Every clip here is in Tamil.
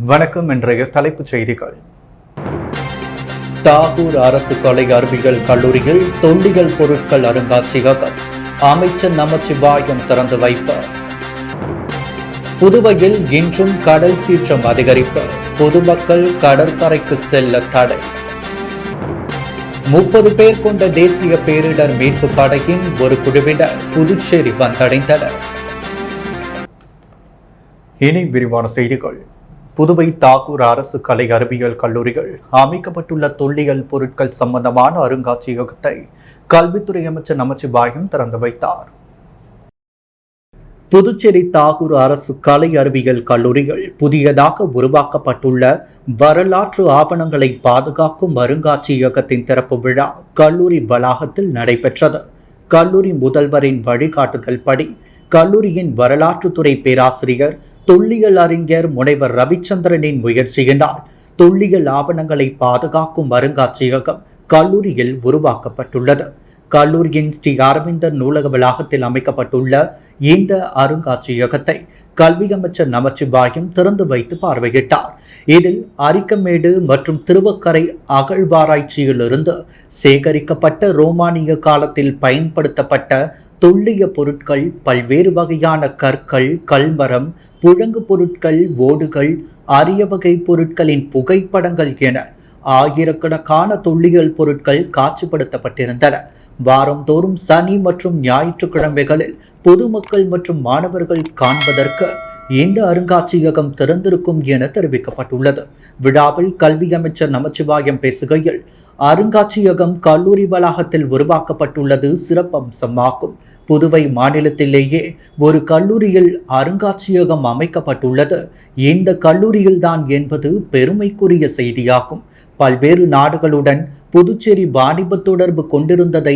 வணக்கம். இன்றைய தலைப்புச் செய்திகள். தாகூர் அரசு கலை அறிவியல் கல்லூரியில் தொல்லியல் பொருட்கள் அருங்காட்சியகம் அமைச்சர் நமச்சிவாயம் திறந்து வைப்பார். புதுவையில் இன்றும் கடல் சீற்றம் அதிகரிப்பு, பொதுமக்கள் கடற்கரைக்கு செல்ல தடை. 30 பேர் கொண்ட தேசிய பேரிடர் மீட்பு படையின் ஒரு குழுவினர் புதுச்சேரி வந்தடைந்தனர். இனி விரிவான செய்திகள். புதுவை தாகூர் அரசு கலை அறிவியல் கல்லூரிகள் அமைக்கப்பட்டுள்ள தொல்லியல் பொருட்கள் சம்பந்தமான அருங்காட்சியகத்தை கல்வித்துறை அமைச்சர் நமச்சிவாயம் திறந்து வைத்தார். புதுச்சேரி தாகூர் அரசு கலை அறிவியல் கல்லூரிகள் புதியதாக உருவாக்கப்பட்டுள்ள வரலாற்று ஆவணங்களை பாதுகாக்கும் அருங்காட்சியகத்தின் திறப்பு விழா கல்லூரி வளாகத்தில் நடைபெற்றது. கல்லூரி முதல்வரின் வழிகாட்டுதல் படி கல்லூரியின் வரலாற்றுத்துறை பேராசிரியர் தொல்லியல் அறிஞர் முனைவர் ரவிச்சந்திரனின் முயற்சியினால் தொல்லியல் ஆவணங்களை பாதுகாக்கும் அருங்காட்சியகம் கல்லூரியில் உருவாக்கப்பட்டுள்ளது. கல்லூரியின் ஸ்ரீ அரவிந்தர் நூலக வளாகத்தில் அமைக்கப்பட்டுள்ள இந்த அருங்காட்சியகத்தை கல்வி அமைச்சர் நமச்சிவாயம் திறந்து வைத்து பார்வையிட்டார். இதில் அரிக்கமேடு மற்றும் திருவக்கரை அகழ்வாராய்ச்சியிலிருந்து சேகரிக்கப்பட்ட ரோமானிய காலத்தில் பயன்படுத்தப்பட்ட தொல்லிய பொருட்கள், பல்வேறு வகையான கற்கள், கல்மரம், புழங்கு பொருட்கள், ஓடுகள், அரிய வகை பொருட்களின் புகைப்படங்கள் என ஆயிரக்கணக்கான தொல்லியல் பொருட்கள் காட்சிப்படுத்தப்பட்டிருந்தன. வாரந்தோறும் சனி மற்றும் ஞாயிற்றுக்கிழமைகளில் பொதுமக்கள் மற்றும் மாணவர்கள் காண்பதற்கு இந்த அருங்காட்சியகம் திறந்திருக்கும் என தெரிவிக்கப்பட்டுள்ளது. விழாவில் கல்வி அமைச்சர் நமச்சிவாயம் பேசுகையில், அருங்காட்சியகம் கல்லூரி வளாகத்தில் உருவாக்கப்பட்டுள்ளது சிறப்பம்சமாகும். புதுவை மாநிலத்திலேயே ஒரு கல்லூரியில் அருங்காட்சியகம் அமைக்கப்பட்டுள்ளது இந்த கல்லூரியில்தான் என்பது பெருமைக்குரிய செய்தியாகும். பல்வேறு நாடுகளுடன் புதுச்சேரி வாணிப தொடர்பு கொண்டிருந்ததை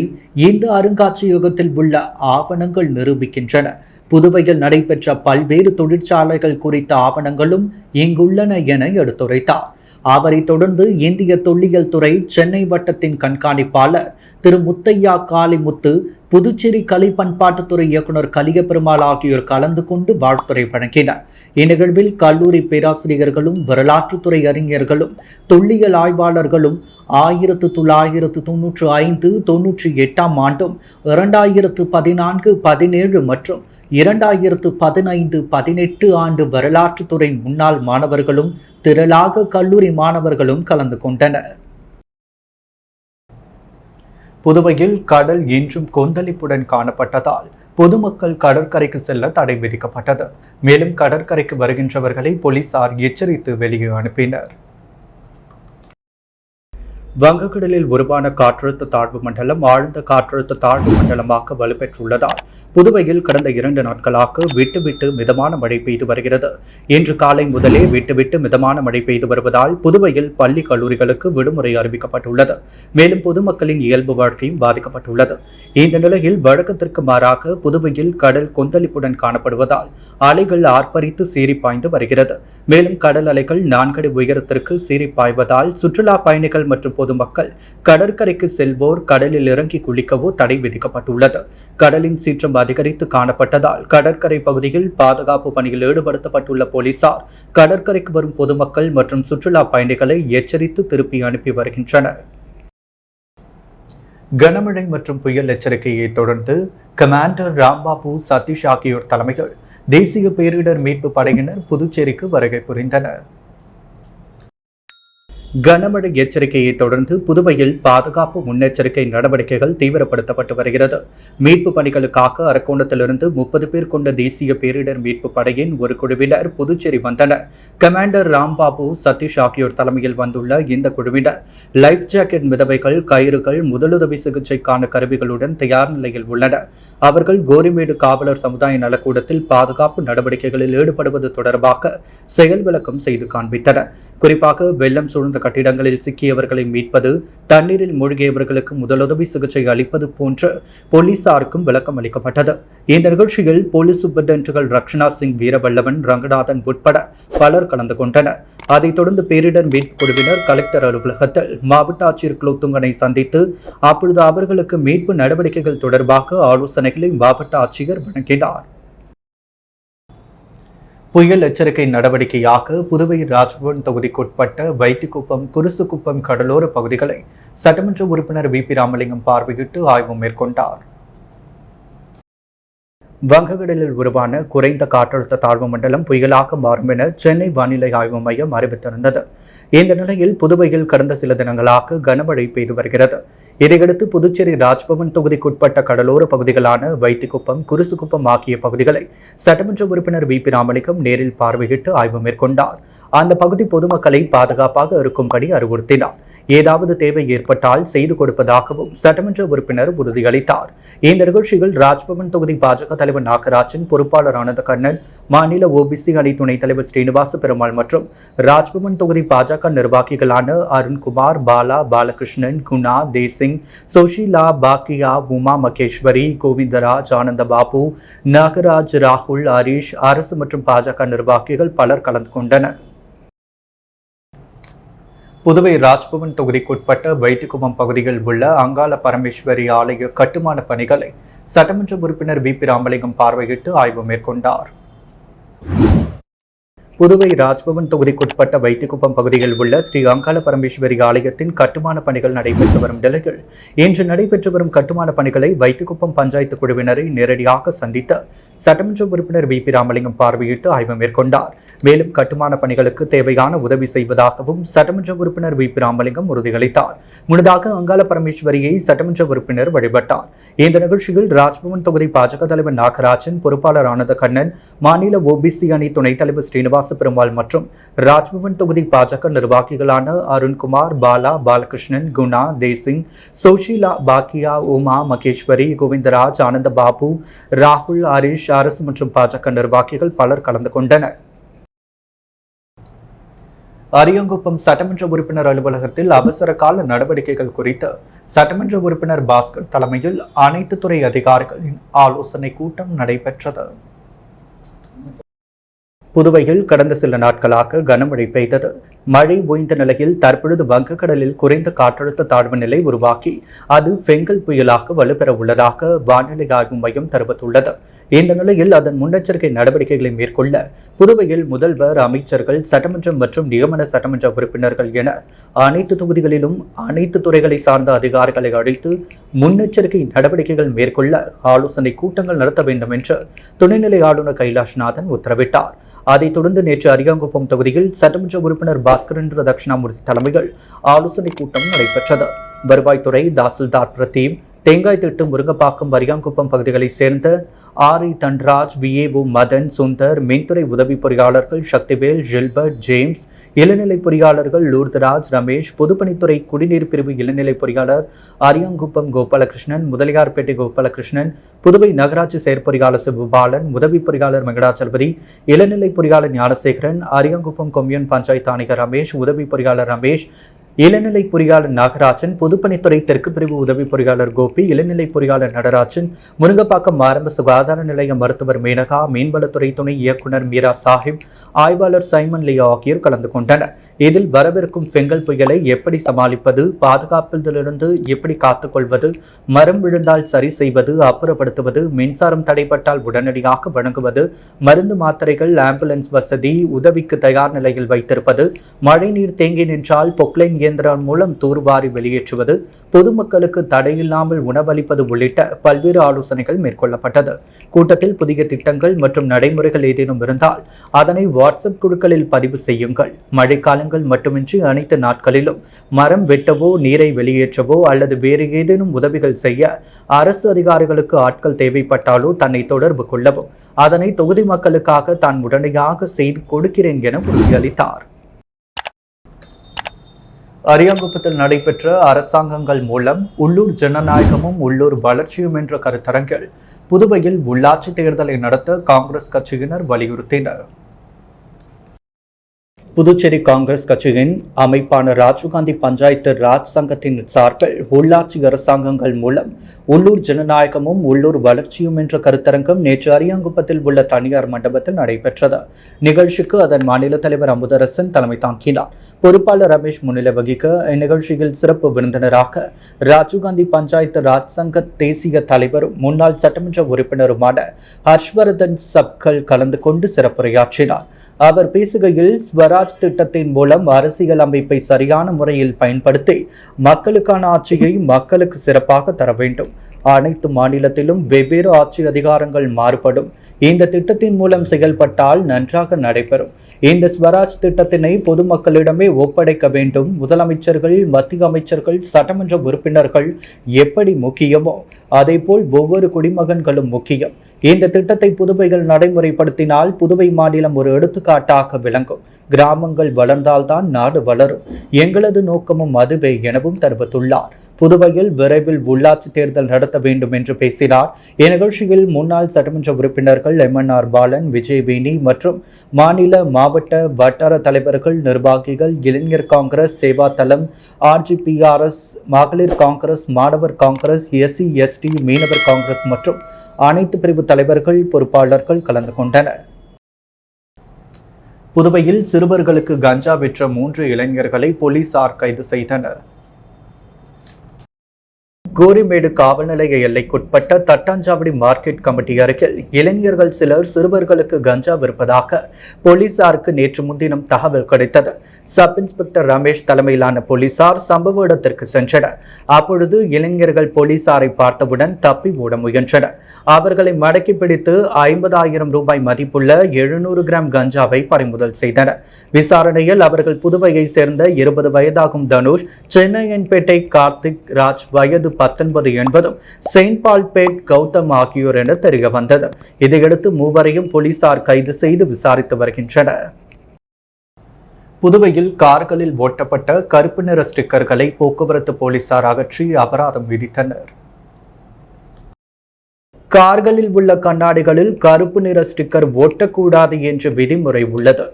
இந்த அருங்காட்சியகத்தில் உள்ள ஆவணங்கள் நிரூபிக்கின்றன. புதுவையில் நடைபெற்ற பல்வேறு தொழிற்சாலைகள் குறித்த ஆவணங்களும் இங்குள்ளன என எடுத்துரைத்தார். அவரை தொடர்ந்து இந்திய தொல்லியல் துறை சென்னை வட்டத்தின் கண்காணிப்பாளர் திரு முத்தையா காளிமுத்து, புதுச்சேரி கலை பண்பாட்டுத்துறை இயக்குனர் கலியபெருமாள் ஆகியோர் கலந்து கொண்டு வாழ்த்துரை வழங்கினர். இந்நிகழ்வில் கல்லூரி பேராசிரியர்களும் வரலாற்றுத்துறை அறிஞர்களும் தொல்லியல் ஆய்வாளர்களும் 1995, 98 ஆண்டும், 2014, 17 மற்றும் 2015, 18 ஆண்டு வரலாற்றுத்துறை முன்னாள் மாணவர்களும் திரளாக கல்லூரி மாணவர்களும் கலந்து கொண்டனர். புதுவையில் கடல் இன்றும் கொந்தளிப்புடன் காணப்பட்டதால் பொதுமக்கள் கடற்கரைக்கு செல்ல தடை விதிக்கப்பட்டது. மேலும் கடற்கரைக்கு வருகின்றவர்களை போலீசார் எச்சரித்து வெளியே அனுப்பினர். வங்கக்கடலில் உருவான காற்றழுத்த தாழ்வு மண்டலம் ஆழ்ந்த காற்றழுத்த தாழ்வு மண்டலமாக வலுப்பெற்றுள்ளதால் புதுவையில் கடந்த 2 நாட்களாக விட்டுவிட்டு மிதமான மழை பெய்து வருகிறது. இன்று காலை முதலே விட்டுவிட்டு மிதமான மழை பெய்து வருவதால் புதுவையில் பள்ளி கல்லூரிகளுக்கு விடுமுறை அறிவிக்கப்பட்டுள்ளது. மேலும் பொதுமக்களின் இயல்பு வாழ்க்கையும் பாதிக்கப்பட்டுள்ளது. இந்த நிலையில் வழக்கத்திற்கு மாறாக புதுவையில் கடல் கொந்தளிப்புடன் காணப்படுவதால் அலைகள் ஆர்ப்பரித்து சீறி பாய்ந்து வருகிறது. மேலும் கடல் அலைகள் 4 அடி உயரத்திற்கு சீறி பாய்வதால் சுற்றுலா பயணிகள் மற்றும் பொதுமக்கள் கடற்கரைக்கு செல்வோர் கடலில் இறங்கி குளிக்கவோ தடை விதிக்கப்பட்டுள்ளது. கடலின் சீற்றம் அதிகரித்து காணப்பட்டதால் கடற்கரை பகுதியில் பாதுகாப்பு பணியில் ஈடுபடுத்தப்பட்டுள்ள போலீசார் கடற்கரைக்கு வரும் பொதுமக்கள் மற்றும் சுற்றுலா பயணிகளை எச்சரித்து திருப்பி அனுப்பி வருகின்றனர். கனமழை மற்றும் புயல் எச்சரிக்கையை தொடர்ந்து கமாண்டர் ராம்பாபு, சதீஷ் ஆகியோர் தலைமையில் தேசிய பேரிடர் மீட்பு படையினர் புதுச்சேரிக்கு வருகை புரிந்தனர். கனமழை எச்சரிக்கையை தொடர்ந்து புதுவையில் பாதுகாப்பு முன்னெச்சரிக்கை நடவடிக்கைகள் தீவிரப்படுத்தப்பட்டு வருகிறது. மீட்பு பணிகளுக்காக அரக்கோணத்திலிருந்து 30 பேர் கொண்ட தேசிய பேரிடர் மீட்பு படையின் ஒரு குழுவினர் புதுச்சேரி வந்தனர். கமாண்டர் ராம்பாபு, சதீஷ் ஆகியோர் தலைமையில் வந்துள்ள இந்த குழுவினர் லைஃப் ஜாக்கெட், மிதவைகள், கயிறுகள், முதலுதவி சிகிச்சைக்கான கருவிகளுடன் தயார் நிலையில் உள்ளனர். அவர்கள் கோரிமேடு காவலர் சமுதாய நலக்கூடத்தில் பாதுகாப்பு நடவடிக்கைகளில் ஈடுபடுவது தொடர்பாக செயல் விளக்கம் செய்து காண்பித்தனர். குறிப்பாக வெள்ளம் சூழ்ந்த கட்டிடங்களில் சிக்கியவர்களை மீட்பது, தண்ணீரில் மூழ்கியவர்களுக்கு முதலுதவி சிகிச்சை அளிப்பது போன்ற போலீசாருக்கும் விளக்கம் அளிக்கப்பட்டது. இந்த நிகழ்ச்சியில் போலீஸ் சூப்பர்டென்ட்டுகள் ரக்ஷனா சிங், வீரவல்லவன், ரங்கநாதன் உட்பட பலர் கலந்து கொண்டனர். அதைத் தொடர்ந்து பேரிடர் மீட்பு குழுவினர் கலெக்டர் அலுவலகத்தில் மாவட்ட ஆட்சியர் குலோத்துங்கனை சந்தித்து அப்பொழுது அவர்களுக்கு மீட்பு நடவடிக்கைகள் தொடர்பாக ஆலோசனைகளை மாவட்ட ஆட்சியர் வழங்கினார். புயல் எச்சரிக்கை நடவடிக்கையாக புதுவை ராஜ்பவன் தொகுதிக்குட்பட்ட வைத்திக்குப்பம் குருசுக்குப்பம் கடலோர பகுதிகளை சட்டமன்ற உறுப்பினர் வி.பி. ராமலிங்கம் பார்வையிட்டு ஆய்வு மேற்கொண்டார். வங்கக்கடலில் உருவான குறைந்த காற்றழுத்த தாழ்வு மண்டலம் புயலாக மாறும் என சென்னை வானிலை ஆய்வு மையம் அறிவித்திருந்தது. இந்த நிலையில் புதுவையில் கடந்த சில தினங்களாக கனமழை பெய்து வருகிறது. இதையடுத்து புதுச்சேரி ராஜ்பவன் தொகுதிக்குட்பட்ட கடலோர பகுதிகளான வைத்திக்குப்பம் குருசுக்குப்பம் ஆகிய பகுதிகளை சட்டமன்ற உறுப்பினர் வி.பி. ராமலிங்கம் நேரில் பார்வையிட்டு ஆய்வு மேற்கொண்டார். அந்த பகுதி பொதுமக்களை பாதுகாப்பாக இருக்கும்படி அறிவுறுத்தினார். ஏதாவது தேவை ஏற்பட்டால் செய்து கொடுப்பதாகவும் சட்டமன்ற உறுப்பினர் உறுதியளித்தார். இந்த நிகழ்ச்சியில் ராஜ்பவன் தொகுதி பாஜக தலைவர் நாகராஜன், பொறுப்பாளர் ஆனந்த கண்ணன், மாநில ஓபிசி அணி துணைத் தலைவர் ஸ்ரீனிவாச பெருமாள் மற்றும் ராஜ்பவன் தொகுதி பாஜக நிர்வாகிகளான அருண்குமார், பாலா, பாலகிருஷ்ணன், குணா, தேசிங், சுஷீலா, பாக்கியா, உமா மகேஸ்வரி, கோவிந்தராஜ், ஆனந்த பாபு, நாகராஜ், ராகுல், ஹரீஷ், அரசு மற்றும் பாஜக நிர்வாகிகள் பலர் கலந்து கொண்டனர். புதுவை ராஜ்பவன் தொகுதிக்குட்பட்ட வைத்திக்குப்பம் பகுதியில் உள்ள அங்காள பரமேஸ்வரி ஆலய கட்டுமான பணிகளை சட்டமன்ற உறுப்பினர் வி.பி. ராமலிங்கம் பார்வையிட்டு ஆய்வு மேற்கொண்டார். புதுவை ராஜ்பவன் தொகுதிக்குட்பட்ட வைத்திக்குப்பம் பகுதியில் உள்ள ஸ்ரீ அங்காள பரமேஸ்வரி ஆலயத்தின் கட்டுமான பணிகள் நடைபெற்று வரும் நிலையில் இன்று நடைபெற்று வரும் கட்டுமான பணிகளை வைத்திக்குப்பம் பஞ்சாயத்து குழுவினரை நேரடியாக சந்தித்த சட்டமன்ற உறுப்பினர் வி.பி. ராமலிங்கம் பார்வையிட்டு ஆய்வு மேற்கொண்டார். மேலும் கட்டுமான பணிகளுக்கு தேவையான உதவி செய்வதாகவும் சட்டமன்ற உறுப்பினர் வி.பி. ராமலிங்கம் உறுதியளித்தார். முன்னதாக அங்காள பரமேஸ்வரியை சட்டமன்ற உறுப்பினர் வழிபட்டார். இந்த நிகழ்ச்சியில் ராஜ்பவன் தொகுதி பாஜக தலைவர் நாகராஜன், பொறுப்பாளர் ஆனந்த கண்ணன், மாநில ஓபிசி அணி துணைத் தலைவர் ஸ்ரீனிவாச பெருமாள் மற்றும் ராஜ்பவன் தொகுதி பாஜக நிர்வாகிகளான அருண்குமார், பாலா, பாலகிருஷ்ணன், குணா, தேசிங், சுஷீலா, பாக்கியா, உமா மகேஸ்வரி, கோவிந்தராஜ், ஆனந்த பாபு, ராகுல், ஹரீஷ், அரசு மற்றும் பாஜக நிர்வாகிகள் பலர் கலந்து கொண்டனர். அரியாங்குப்பம் சட்டமன்ற உறுப்பினர் அலுவலகத்தில் அவசர கால நடவடிக்கைகள் குறித்து சட்டமன்ற உறுப்பினர் பாஸ்கர் தலைமையில் அனைத்து துறை அதிகாரிகளின் ஆலோசனை கூட்டம் நடைபெற்றது. புதுவையில் கடந்த சில நாட்களாக கனமழை பெய்தது. மழை ஓய்ந்த நிலையில் தற்பொழுது வங்கக்கடலில் குறைந்த காற்றழுத்த தாழ்வு நிலை உருவாக்கி அது பெங்கல் புயலாக வலுப்பெற உள்ளதாக வானிலை ஆய்வு மையம் தெரிவித்துள்ளது. இந்த நிலையில் அதன் முன்னெச்சரிக்கை நடவடிக்கைகளை மேற்கொள்ள புதுவையில் முதல்வர், அமைச்சர்கள், சட்டமன்றம் மற்றும் நியமன சட்டமன்ற உறுப்பினர்கள் என அனைத்து தொகுதிகளிலும் அனைத்து துறைகளை சார்ந்த அதிகாரிகளை அழைத்து முன்னெச்சரிக்கை நடவடிக்கைகள் மேற்கொள்ள ஆலோசனை கூட்டங்கள் நடத்த வேண்டும் என்று துணைநிலை ஆளுநர் கைலாஷ்நாதன் உத்தரவிட்டார். அதைத் தொடர்ந்து நேற்று அரியாங்குப்பம் தொகுதியில் சட்டமன்ற உறுப்பினர் பாஸ்கரேந்திர தட்சிணாமூர்த்தி தலைமையில் ஆலோசனைக் கூட்டம் நடைபெற்றது. வருவாய்த்துறை தாசில்தார் பிரதீப், தேங்காய் திட்டு, முருங்கப்பாக்கம், அரியாங்குப்பம் பகுதிகளைச் சேர்ந்த ஆர்.ஐ. தன்ராஜ், வி.ஏ.ஓ. மதன், சுந்தர், மின்துறை உதவி பொறியாளர்கள் சக்திவேல், ஜில்பர்ட், ஜேம்ஸ், இளநிலை பொறியாளர்கள் லூர்தராஜ், ரமேஷ், பொதுப்பணித்துறை குடிநீர் பிரிவு இளநிலை பொறியாளர் அரியாங்குப்பம் கோபாலகிருஷ்ணன், முதலியார்பேட்டை கோபாலகிருஷ்ணன், புதுவை நகராட்சி செயற்பொறியாளர் சிவபாலன், உதவி பொறியாளர் வெங்கடாச்சலபதி, இளநிலை பொறியாளர் ஞானசேகரன், அரியாங்குப்பம் கொம்யூன் பஞ்சாயத்து ஆணையர் ரமேஷ், உதவி பொறியாளர் ரமேஷ், இளநிலை பொறியாளர் நாகராஜன், பொதுப்பணித்துறை தெற்கு பிரிவு உதவி பொறியாளர் கோபி, இளநிலை பொறியாளர் நடராஜன், முருங்கப்பாக்கம் ஆரம்ப சுகாதார நிலைய மருத்துவர் மேனகா, மீன்வளத்துறை துணை இயக்குநர் மீரா சாஹிப், ஆய்வாளர் சைமன் லியா ஆகியோர் கலந்து கொண்டனர். இதில் வரவிருக்கும் பெங்கல் புயலை எப்படி சமாளிப்பது, பாதுகாப்பதிலிருந்து எப்படி காத்துக்கொள்வது, மரம் விழுந்தால் சரி செய்வது, அப்புறப்படுத்துவது, மின்சாரம் தடைப்பட்டால் உடனடியாக வழங்குவது, மருந்து மாத்திரைகள், ஆம்புலன்ஸ் வசதி உதவிக்கு தயார் நிலையில் வைத்திருப்பது, மழைநீர் தேங்கி நின்றால் பொக்லைன் இயந்திரம் மூலம் தூர்வாரி வெளியேற்றுவது, பொதுமக்களுக்கு தடையில்லாமல் உணவளிப்பது உள்ளிட்ட பல்வேறு ஆலோசனைகள் மேற்கொள்ளப்பட்டது. கூட்டத்தில் புதிய திட்டங்கள் மற்றும் நடைமுறைகள் ஏதேனும் இருந்தால் அதனை வாட்ஸ்அப் குழுக்களில் பதிவு செய்யுங்கள். மழைக்காலங்கள் மட்டுமின்றி அனைத்து நாட்களிலும் மரம் வெட்டவோ, நீரை வெளியேற்றவோ அல்லது வேறு ஏதேனும் உதவிகள் செய்ய அரசு அதிகாரிகளுக்கு ஆட்கள் தேவைப்பட்டாலோ தன்னை தொடர்பு கொள்ளவும், அதனை தொகுதி மக்களுக்காக தான் உடனடியாக செய்து கொடுக்கிறேன் என உறுதியளித்தார். அரியாங்குப்பத்தில் நடைபெற்ற அரசாங்கங்கள் மூலம் உள்ளூர் ஜனநாயகமும் உள்ளூர் வளர்ச்சியும் என்ற கருத்தரங்கில் புதுவையில் உள்ளாட்சி தேர்தலை நடத்த காங்கிரஸ் கட்சியினர் வலியுறுத்தினர். புதுச்சேரி காங்கிரஸ் கட்சியின் அமைப்பான ராஜீவ்காந்தி பஞ்சாயத்து ராஜ் சங்கத்தின் சார்பில் உள்ளாட்சி அரசாங்கங்கள் மூலம் உள்ளூர் ஜனநாயகமும் உள்ளூர் வளர்ச்சியும் என்ற கருத்தரங்கம் நேற்று அரியாங்குப்பத்தில் உள்ள தனியார் மண்டபத்தில் நடைபெற்றது. நிகழ்ச்சிக்கு அதன் மாநில தலைவர் அமுதரசன் தலைமை தாங்கினார். பொறுப்பாளர் ரமேஷ் முன்னிலை வகிக்க இந்நிகழ்ச்சியில் சிறப்பு விருந்தினராக ராஜீவ்காந்தி பஞ்சாயத்து ராஜ் சங்க தேசிய தலைவரும் முன்னாள் சட்டமன்ற உறுப்பினருமான ஹர்ஷ்வர்தன் சப்கல் கலந்து கொண்டு சிறப்புரையாற்றினார். அவர் பேசுகையில் ஸ்வராஜ் திட்டத்தின் மூலம் அரசியல் அமைப்பை சரியான முறையில் பயன்படுத்தி மக்களுக்கான ஆட்சியை மக்களுக்கு சிறப்பாக தர வேண்டும். அனைத்து மாநிலத்திலும் வெவ்வேறு ஆட்சி அதிகாரங்கள் மாறுபடும். இந்த திட்டத்தின் மூலம் செயல்பட்டால் நன்றாக நடைபெறும். இந்த ஸ்வராஜ் திட்டத்தினை பொதுமக்களிடமே ஒப்படைக்க வேண்டும். முதலமைச்சர்கள், மத்திய அமைச்சர்கள், சட்டமன்ற உறுப்பினர்கள் எப்படி முக்கியமோ அதேபோல் ஒவ்வொரு குடிமகன்களும் முக்கியம். இந்த திட்டத்தை புதுவையில் நடைமுறைப்படுத்தினால் புதுவை மாநிலம் ஒரு எடுத்துக்காட்டாக விளங்கும். கிராமங்கள் வளர்ந்தால்தான் நாடு வளரும். எங்களது நோக்கமும் அதுவே எனவும் தெரிவித்துள்ளார். புதுவையில் விரைவில் உள்ளாட்சி தேர்தல் நடத்த வேண்டும் என்று பேசினார். இந்நிகழ்ச்சியில் முன்னாள் சட்டமன்ற உறுப்பினர்கள் MNR பாலன், விஜயவேணி மற்றும் மாநில, மாவட்ட, வட்டார தலைவர்கள், நிர்வாகிகள், இளைஞர் காங்கிரஸ், சேவா தளம், RGPRS, மகளிர் காங்கிரஸ், மாணவர் காங்கிரஸ், SC ST, மீனவர் காங்கிரஸ் மற்றும் அனைத்து பிரிவு தலைவர்கள், பொறுப்பாளர்கள் கலந்து கொண்டனர். புதுவையில் சிறுவர்களுக்கு கஞ்சா விற்ற 3 இளைஞர்களை போலீசார் கைது செய்தனர். கோரிமேடு காவல் நிலைய எல்லைக்குட்பட்ட தட்டாஞ்சாவடி மார்க்கெட் கமிட்டி அருகில் இளைஞர்கள் சிலர் சிறுவர்களுக்கு கஞ்சா விற்பதாக போலீசாருக்கு நேற்று முன்தினம் தகவல் கிடைத்தது. சப் இன்ஸ்பெக்டர் ரமேஷ் தலைமையிலான போலீசார் சம்பவ இடத்திற்கு சென்றனர். அப்பொழுது இளைஞர்கள் போலீசாரை பார்த்தவுடன் தப்பி ஓட முயன்றனர். அவர்களை மடக்கி பிடித்து 50,000 ரூபாய் மதிப்புள்ள 700 கிராம் கஞ்சாவை பறிமுதல் செய்தனர். விசாரணையில் அவர்கள் புதுவையை சேர்ந்த 20 வயதாகும் தனுஷ், சென்னையன்பேட்டை கார்த்திக் ராஜ் வயது 19 என்பதும், செயின்ட் பால்பேட் கௌதம் ஆகியோர் என தெரிய வந்தது. இதையடுத்து மூவரையும் போலீசார் கைது செய்து விசாரித்து வருகின்றனர். புதுவையில் கார்களில் ஓட்டப்பட்ட கருப்பு நிற ஸ்டிக்கர்களை போக்குவரத்து போலீசார் அகற்றி அபராதம் விதித்தனர். கார்களில் உள்ள கண்ணாடிகளில் கருப்பு நிற ஸ்டிக்கர் ஓட்டக்கூடாது என்ற விதிமுறை உள்ளது.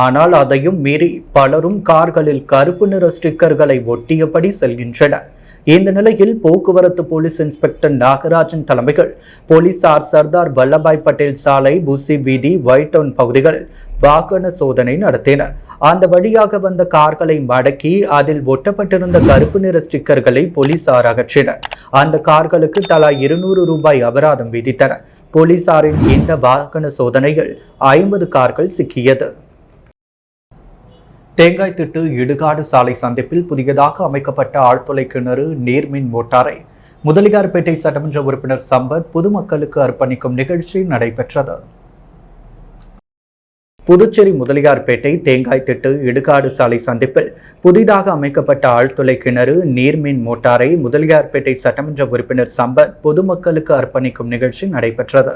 ஆனால் அதையும் மீறி பலரும் கார்களில் கருப்பு நிற ஸ்டிக்கர்களை ஒட்டியபடி செல்கின்றனர். இந்த நிலையில் போக்குவரத்து போலீஸ் இன்ஸ்பெக்டர் நாகராஜன் தலைமையில் போலீசார் சர்தார் வல்லபாய் பட்டேல் சாலை, புசி வீதி, ஒயிட் டவுன் பகுதிகளில் வாகன சோதனை நடத்தினர். அந்த வழியாக வந்த கார்களை மடக்கி அதில் ஒட்டப்பட்டிருந்த கருப்பு நிற ஸ்டிக்கர்களை போலீசார் அகற்றினர். அந்த கார்களுக்கு தலா 200 ரூபாய் அபராதம் விதித்தனர். போலீசாரின் இந்த வாகன சோதனையில் 50 கார்கள் சிக்கியது. தேங்காய்திட்டு இடுகாடு சாலை சந்திப்பில் புதியதாக அமைக்கப்பட்ட ஆழ்துளை கிணறு நீர்மின் மோட்டாரை முதலியார்பேட்டை சட்டமன்ற உறுப்பினர் சம்பத் பொதுமக்களுக்கு அர்ப்பணிக்கும் நிகழ்ச்சி நடைபெற்றது. புதுச்சேரி முதலியார்பேட்டை தேங்காய்திட்டு இடுகாடு சாலை சந்திப்பில் புதிதாக அமைக்கப்பட்ட ஆழ்துளை கிணறு நீர்மின் மோட்டாரை முதலியார்பேட்டை சட்டமன்ற உறுப்பினர் சம்பத் பொதுமக்களுக்கு அர்ப்பணிக்கும் நிகழ்ச்சி நடைபெற்றது.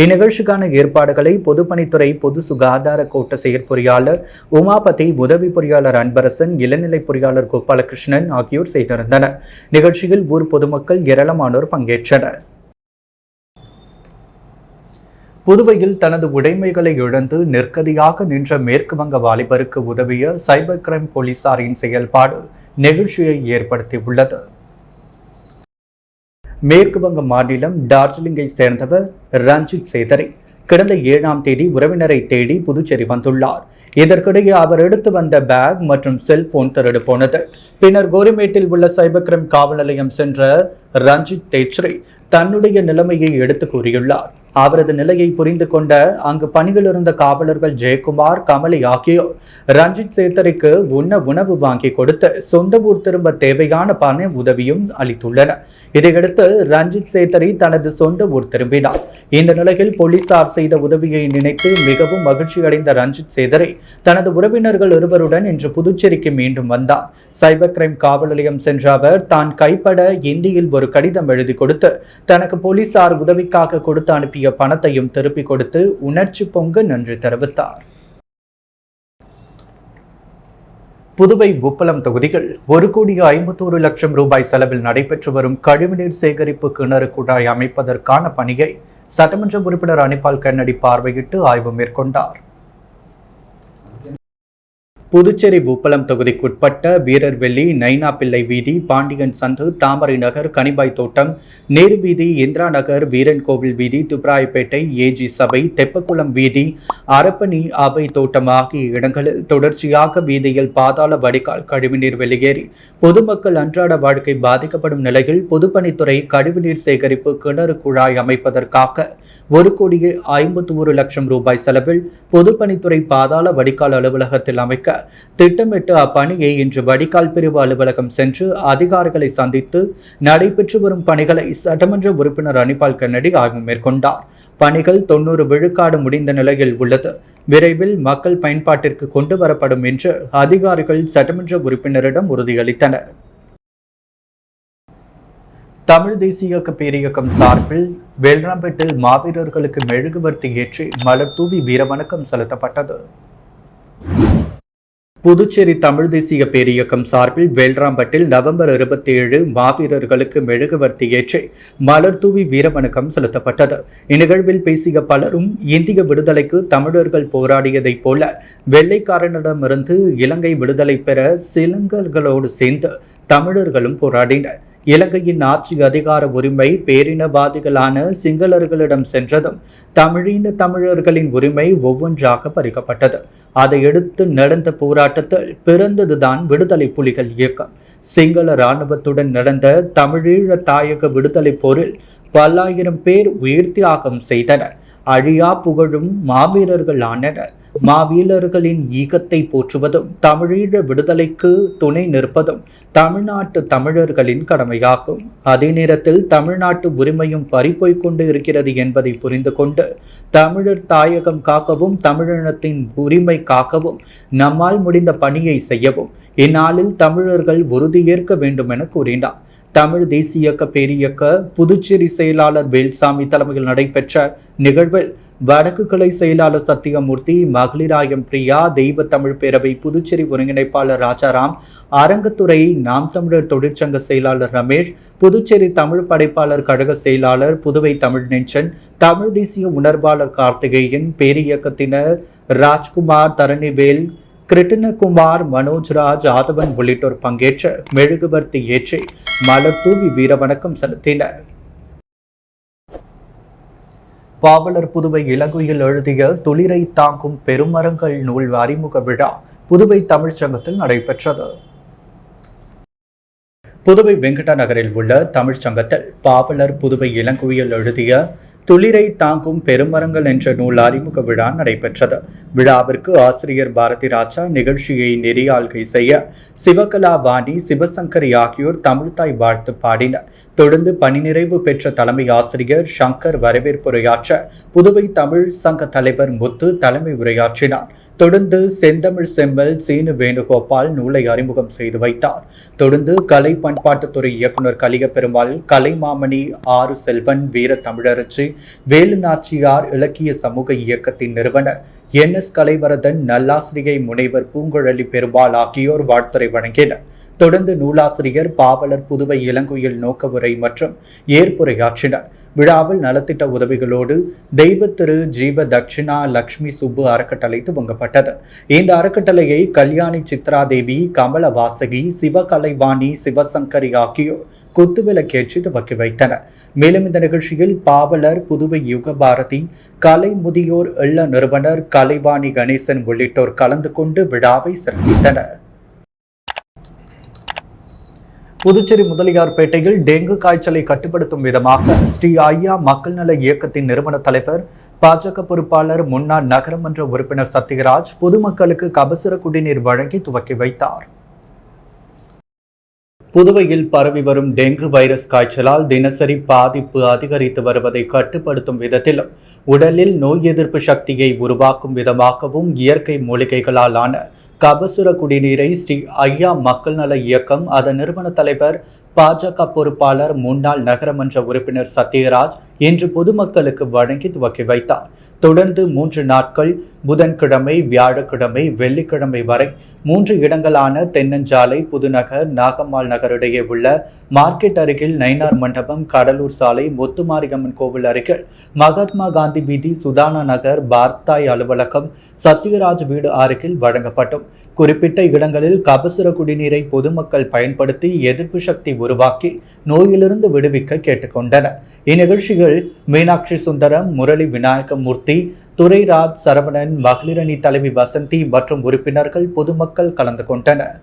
இந்நிகழ்ச்சிக்கான ஏற்பாடுகளை பொதுப்பணித்துறை பொது சுகாதார கோட்ட செயற்பொறியாளர் உமாபதி, உதவி பொறியாளர் அன்பரசன், இளநிலை பொறியாளர் கோபாலகிருஷ்ணன் ஆகியோர் செய்திருந்தனர். நிகழ்ச்சியில் ஊர் பொதுமக்கள் ஏராளமானோர் பங்கேற்றனர். புதுவையில் தனது உடைமைகளை இழந்து நிற்கதியாக நின்ற மேற்கு வங்க வாலிபருக்கு உதவிய சைபர் கிரைம் போலீசாரின் செயல்பாடு நெகிழ்ச்சியை ஏற்படுத்தியுள்ளது. மேற்கு வங்க மாநிலம் டார்ஜிலிங்கை சேர்ந்தவர் ரஞ்சித் சேதரி கடந்த 7ஆம் தேதி உறவினரை தேடி புதுச்சேரி வந்துள்ளார். இதற்கிடையே அவர் எடுத்து வந்த பேக் மற்றும் செல்போன் திருடு போனது. பின்னர் கோரிமேட்டில் உள்ள சைபர் கிரைம் காவல் நிலையம் சென்ற ரஞ்சித் தேச்ரி தன்னுடைய நிலைமையை எடுத்து கூறியுள்ளார். அவரது நிலையை புரிந்து கொண்ட அங்கு பணியில் இருந்த காவலர்கள் ஜெயக்குமார், கமலி ஆகியோர் ரஞ்சித் சேத்தரிக்கு உணவு வாங்கி கொடுத்து சொந்த ஊர் திரும்ப தேவையான பண உதவியும் அளித்துள்ளனர். இதையடுத்து ரஞ்சித் சேத்தரி தனது சொந்த ஊர் திரும்பினார். இந்த நிலையில் போலீசார் செய்த உதவியை நினைத்து மிகவும் மகிழ்ச்சி அடைந்த ரஞ்சித் சேத்தரி தனது உறவினர்கள் இருவருடன் இன்று புதுச்சேரிக்கு மீண்டும் வந்தார். சைபர் கிரைம் காவல் நிலையம் சென்ற அவர் தான் கைப்பட இந்தியில் ஒரு கடிதம் எழுதி கொடுத்து தனக்கு போலீசார் உதவிக்காக கொடுத்து அனுப்பிய பணத்தையும் திருப்பிக் கொடுத்து உணர்ச்சி பொங்க நன்றி தெரிவித்தார். புதுவை உப்பளம் தொகுதியில் 1,51,00,000 ரூபாய் செலவில் நடைபெற்று வரும் கழிவுநீர் சேகரிப்பு கிணறு குழாய் அமைப்பதற்கான பணியை சட்டமன்ற உறுப்பினர் அனிபால் கன்னடி பார்வையிட்டு ஆய்வு மேற்கொண்டார். புதுச்சேரி பூப்பலம் தொகுதிக்குட்பட்ட வீரர்வெள்ளி, நைனாப்பிள்ளை வீதி, பாண்டியன் சந்து, தாமரை நகர், கனிபாய் தோட்டம், நேரு வீதி, இந்திரா நகர், வீரன் கோவில் வீதி, துப்ராயப்பேட்டை, ஏஜி சபை, தெப்பக்குளம் வீதி, அரப்பணி அவை தோட்டம் ஆகிய இடங்களில் தொடர்ச்சியாக வீதியில் பாதாள வடிகால் கழிவுநீர் வெளியேறி பொதுமக்கள் அன்றாட வாழ்க்கை பாதிக்கப்படும் நிலையில் பொதுப்பணித்துறை கழிவுநீர் சேகரிப்பு கிணறு குழாய் அமைப்பதற்காக 1,51,00,000 ரூபாய் செலவில் பொதுப்பணித்துறை பாதாள வடிகால் அலுவலகத்தில் அமைக்க திட்டமிட்டு அப்பணியை இன்று வடிகால் பிரிவு அலுவலகம் சென்று அதிகாரிகளை சந்தித்து நடைபெற்று வரும் பணிகளை சட்டமன்ற உறுப்பினர் அனிபால் கென்னடி ஆய்வு மேற்கொண்டார். பணிகள் 90 விழுக்காடு முடிந்த நிலையில் உள்ளது. விரைவில் மக்கள் பயன்பாட்டிற்கு கொண்டு வரப்படும் என்று அதிகாரிகள் சட்டமன்ற உறுப்பினரிடம் உறுதியளித்தனர். தமிழ் தேசிய பேரியக்கம் சார்பில் வேல்ராம்பேட்டில் மாவீரர்களுக்கு மெழுகுவர்த்தி ஏற்றி மலர் தூவி வீரவணக்கம் செலுத்தப்பட்டது. புதுச்சேரி தமிழ் தேசிய பேரியக்கம் சார்பில் வேல்ராம்பட்டில் நவம்பர் 27 மாவீரர்களுக்கு மெழுகுவர்த்தி ஏற்றி மலர் தூவி வீரவணக்கம் செலுத்தப்பட்டது. இந்நிகழ்வில் பேசிய பலரும் இந்திய விடுதலைக்கு தமிழர்கள் போராடியதைப் போல வெள்ளைக்காரனிடமிருந்து இலங்கை விடுதலை பெற சிங்களர்களோடு சேர்ந்து தமிழர்களும் போராடினர். இலங்கையின் ஆட்சி அதிகார உரிமை பேரினவாதிகளான சிங்களர்களிடம் சென்றதும் தமிழர்களின் உரிமை ஒவ்வொன்றாக பறிக்கப்பட்டது. அதையடுத்து நடந்த போராட்டத்தில் பிறந்ததுதான் விடுதலை புலிகள் இயக்கம். சிங்கள இராணுவத்துடன் நடந்த தமிழீழ தாயக விடுதலை போரில் பல்லாயிரம் பேர் உயிர் தியாகம் செய்தனர். அழியா புகழும் மாவீரர்கள் ஆனனர். மாவீரர்களின் ஈகத்தை போற்றுவதும் தமிழீழ விடுதலைக்கு துணை நிற்பதும் தமிழ்நாட்டு தமிழர்களின் கடமையாகும். அதே நேரத்தில் தமிழ்நாட்டு உரிமையும் பறிப்போய்க் கொண்டு இருக்கிறது என்பதை புரிந்து கொண்டு தமிழர் தாயகம் காக்கவும் தமிழினத்தின் உரிமை காக்கவும் நம்மால் முடிந்த பணியை செய்யவும் இந்நாளில் தமிழர்கள் உறுதியேற்க வேண்டும் என கூறினார். தமிழ் தேசிய பேரியக்க புதுச்சேரி செயலாளர் வேல்சாமி தலைமையில் நடைபெற்ற நிகழ்வில் வடக்கு கிளை செயலாளர் சத்தியமூர்த்தி, மகளிராயம் பிரியா, தெய்வ தமிழ் பேரவை புதுச்சேரி ஒருங்கிணைப்பாளர் ராஜாராம், அரங்கத்துறை நாம் தமிழர் தொழிற்சங்க செயலாளர் ரமேஷ், புதுச்சேரி தமிழ் படைப்பாளர் கழக செயலாளர், புதுவை தமிழ் நெஞ்சன், தமிழ் தேசிய உணர்வாளர் கார்த்திகேயன், பேரியக்கத்தினர் ராஜ்குமார், தரணிவேல், கிருட்டிணகுமார், மனோஜ்ராஜ், ஆதவன் உள்ளிட்டோர் பங்கேற்று மெழுகுவர்த்தி ஏற்றி மலர் தூவி வீரவணக்கம் செலுத்தினர். பாவலர் புதுவை இலங்கையில் எழுதிய துளிரை தாங்கும் பெருமரங்கள் நூல் அறிமுக விழா புதுவை தமிழ்ச்சங்கத்தில் நடைபெற்றது. புதுவை வெங்கடா நகரில் உள்ள தமிழ்ச்சங்கத்தில் பாவலர் புதுவை இலங்கையில் எழுதிய துளிரை தாங்கும் பெருமரங்கள் என்ற நூல் அறிமுக விழா நடைபெற்றது. விழாவிற்கு ஆசிரியர் பாரதி ராஜா நிகழ்ச்சியை நெறியாள்கை செய்ய சிவகலா வாணி, சிவசங்கரி ஆகியோர் தமிழ்தாய் வாழ்த்து பாடினர். தொடர்ந்து பணி நிறைவு பெற்ற தலைமை ஆசிரியர் சங்கர் வரவேற்புரையாற்ற புதுவை தமிழ் சங்க தலைவர் முத்து தலைமை உரையாற்றினார். தொடர்ந்து செந்தமிழ் செம்மல் சீனு வேணுகோபால் நூலை அறிமுகம் செய்து வைத்தார். தொடர்ந்து கலை பண்பாட்டுத்துறை இயக்குனர் கலியபெருமாள், கலைமாமணி ஆறு செல்வன், வீர தமிழரசி, வேலு நாச்சியார் இலக்கிய சமூக இயக்கத்தின் நிறுவனர் NS கலைவரதன், நல்லாசிரியை முனைவர் பூங்குழலி பெருமாள் ஆகியோர் வாழ்த்துரை வழங்கினர். தொடர்ந்து நூலாசிரியர் பாவலர் புதுவை இளங்குயில் நோக்க உரை மற்றும் ஏற்புரையாற்றினர். விழாவில் நலத்திட்ட உதவிகளோடு தெய்வ திரு ஜீவ தட்சிணா லக்ஷ்மி சுப்பு அறக்கட்டளை துவங்கப்பட்டது. இந்த அறக்கட்டளையை கல்யாணி சித்ராதேவி, கமல வாசகி, சிவகலைவாணி, சிவசங்கரி ஆகியோர் குத்துவிளக்கேற்றி துவக்கி வைத்தனர். மேலும் இந்த நிகழ்ச்சியில் பாவலர் புதுவை யுக பாரதி, கலை முதியோர் இல்ல நிறுவனர் கலைவாணி கணேசன் உள்ளிட்டோர் கலந்து கொண்டு விழாவை சிறப்பித்தனர். புதுச்சேரி முதலியார்பேட்டையில் டெங்கு காய்ச்சலை கட்டுப்படுத்தும் விதமாக ஸ்ரீ ஐயா மக்கள் நல இயக்கத்தின் நிறுவன தலைவர், பாஜக பொறுப்பாளர், முன்னாள் நகரமன்ற உறுப்பினர் சத்யராஜ் பொதுமக்களுக்கு கபசுர குடிநீர் வழங்கி துவக்கி வைத்தார். புதுவையில் பரவி வரும் டெங்கு வைரஸ் காய்ச்சலால் தினசரி பாதிப்பு அதிகரித்து வருவதை கட்டுப்படுத்தும் விதத்திலும் உடலில் நோய் எதிர்ப்பு சக்தியை உருவாக்கும் விதமாகவும் இயற்கை மூலிகைகளால் ஆன கபசுர குடிநீரை ஸ்ரீ ஐயா மக்கள் நல இயக்கம் அதன் நிறுவன தலைவர், பாஜக பொறுப்பாளர், முன்னாள் நகரமன்ற உறுப்பினர் சத்யராஜ் இன்று பொதுமக்களுக்கு வழங்கி துவக்கி வைத்தார். தொடர்ந்து 3 நாட்கள் புதன்கிழமை, வியாழக்கிழமை, வெள்ளிக்கிழமை வரை 3 இடங்களான தென்னஞ்சாலை, புதுநகர், நாகம்மாள் நகர் இடையே உள்ள மார்க்கெட் அருகில் நயினார் மண்டபம், கடலூர் சாலை, முத்துமாரியம்மன் கோவில் அருகில் மகாத்மா காந்தி வீதி, சுதானா நகர், பார்த்தாய் அலுவலகம், சத்யராஜ் வீடு அருகில் வழங்கப்படும். குறிப்பிட்ட இடங்களில் கபசுர குடிநீரை பொதுமக்கள் பயன்படுத்தி எதிர்ப்பு சக்தி உருவாக்கி நோயிலிருந்து விடுவிக்க கேட்டுக்கொண்டனர். இந்நிகழ்ச்சியில் மீனாட்சி சுந்தரம், முரளி விநாயகமூர்த்தி, துரைராஜ், சரவணன், மகளிரணி தலைவி வசந்தி மற்றும் உறுப்பினர்கள் பொதுமக்கள் கலந்து கொண்டனர்.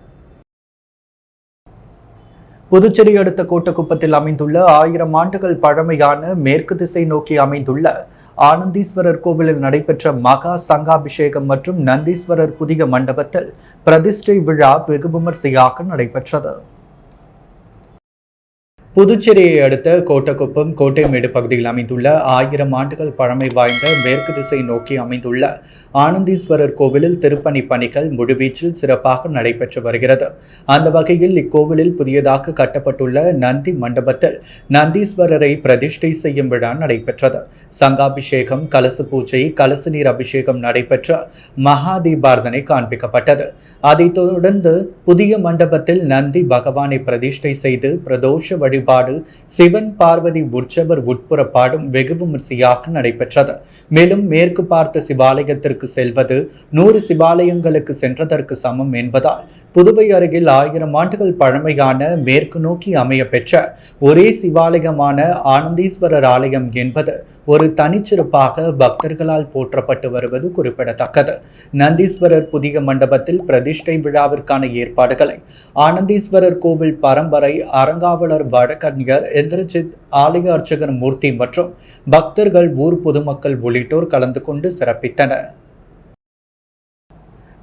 புதுச்சேரி அடுத்த கோட்டக்குப்பத்தில் அமைந்துள்ள 1000 ஆண்டுகள் பழமையான மேற்கு திசை நோக்கி அமைந்துள்ள ஆனந்தீஸ்வரர் கோவிலில் நடைபெற்ற மகா சங்காபிஷேகம் மற்றும் நந்தீஸ்வரர் புதிய மண்டபத்தில் பிரதிஷ்டை விழா வெகு விமர்சையாக நடைபெற்றது. புதுச்சேரியை அடுத்த கோட்டக்குப்பம், கோட்டைமேடு பகுதியில் அமைந்துள்ள 1000 ஆண்டுகள் பழமை வாய்ந்த மேற்கு திசை நோக்கி அமைந்துள்ள ஆனந்தீஸ்வரர் கோவிலில் திருப்பணி பணிகள் முழுவீச்சில் சிறப்பாக நடைபெற்று வருகிறது. அந்த வகையில் இக்கோவிலில் புதியதாக கட்டப்பட்டுள்ள நந்தி மண்டபத்தில் நந்தீஸ்வரரை பிரதிஷ்டை செய்யும் விழா நடைபெற்றது. சங்காபிஷேகம், கலச பூஜை, கலச நீர் அபிஷேகம் நடைபெற்ற மகா தீபார்த்தனை காண்பிக்கப்பட்டது. அதைத் தொடர்ந்து புதிய மண்டபத்தில் நந்தி பகவானை பிரதிஷ்டை செய்து பிரதோஷ வழிபாடு, சிவன் பார்வதி உற்சவர் உட்புறப்பாடும் வெகு விமர்சையாக நடைபெற்றது. மேலும் மேற்கு பார்த்த சிவாலயத்திற்கு செல்வது 100 சிவாலயங்களுக்கு சென்றதற்கு சமம் என்பதால் புதுவை அருகில் 1000 ஆண்டுகள் பழமையான மேற்கு நோக்கி அமைய பெற்ற ஒரே சிவாலயமான ஆனந்தீஸ்வரர் ஆலயம் என்பது ஒரு தனிச்சிறப்பாக பக்தர்களால் போற்றப்பட்டு வருவது குறிப்பிடத்தக்கது. நந்தீஸ்வரர் புதிய மண்டபத்தில் பிரதிஷ்டை விழாவிற்கான ஏற்பாடுகளை ஆனந்தீஸ்வரர் கோவில் பரம்பரை அறங்காவலர் வழக்கறிஞர் இந்திரஜித், ஆலய அர்ச்சகர் மூர்த்தி மற்றும் பக்தர்கள், ஊர் பொதுமக்கள் உள்ளிட்டோர் கலந்து கொண்டு சிறப்பித்தனர்.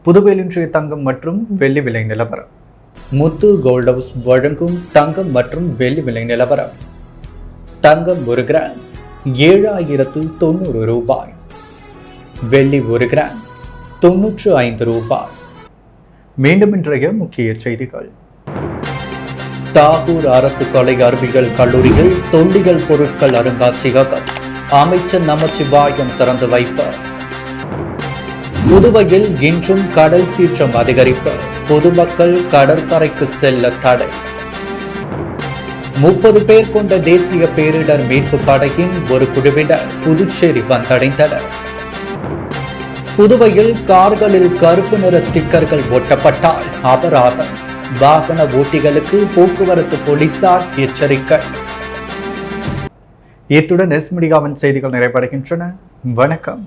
புதுவையில் இன்றைய தங்கம் மற்றும் வெள்ளி விலை நிலவரம். முத்து கோல்ட் ஹவுஸ் வழங்கும் தங்கம் மற்றும் வெள்ளி விலை நிலவரம். தங்கம் 1 கிராம் 7090 ரூபாய், வெள்ளி 1 கிராம் 95 ரூபாய். மீண்டும் இன்றைய முக்கிய செய்திகள். தாகூர் அரசு கலை அறிவியல் கல்லூரியில் தொல்லியல் பொருட்கள் அருங்காட்சியகம் அமைச்சர் நமச்சிவாயம் திறந்து வைப்பார். புதுவையில் இன்றும் கடல் சீற்றம் அதிகரிப்பு, பொதுமக்கள் கடற்கரைக்கு செல்ல தடை. 30 பேர் கொண்ட தேசிய பேரிடர் மீட்பு படையின் ஒரு குழுவினர் புதுச்சேரி வந்தடைந்தனர். புதுவையில் கார்களில் கருப்பு நிற ஸ்டிக்கர்கள் ஒட்டப்பட்டால் அபராதம், வாகன ஓட்டிகளுக்கு போக்குவரத்து போலீசார் எச்சரிக்கை. இத்துடன் எஸ் மீடியாவின் செய்திகள் நிறைவடைகின்றன. வணக்கம்.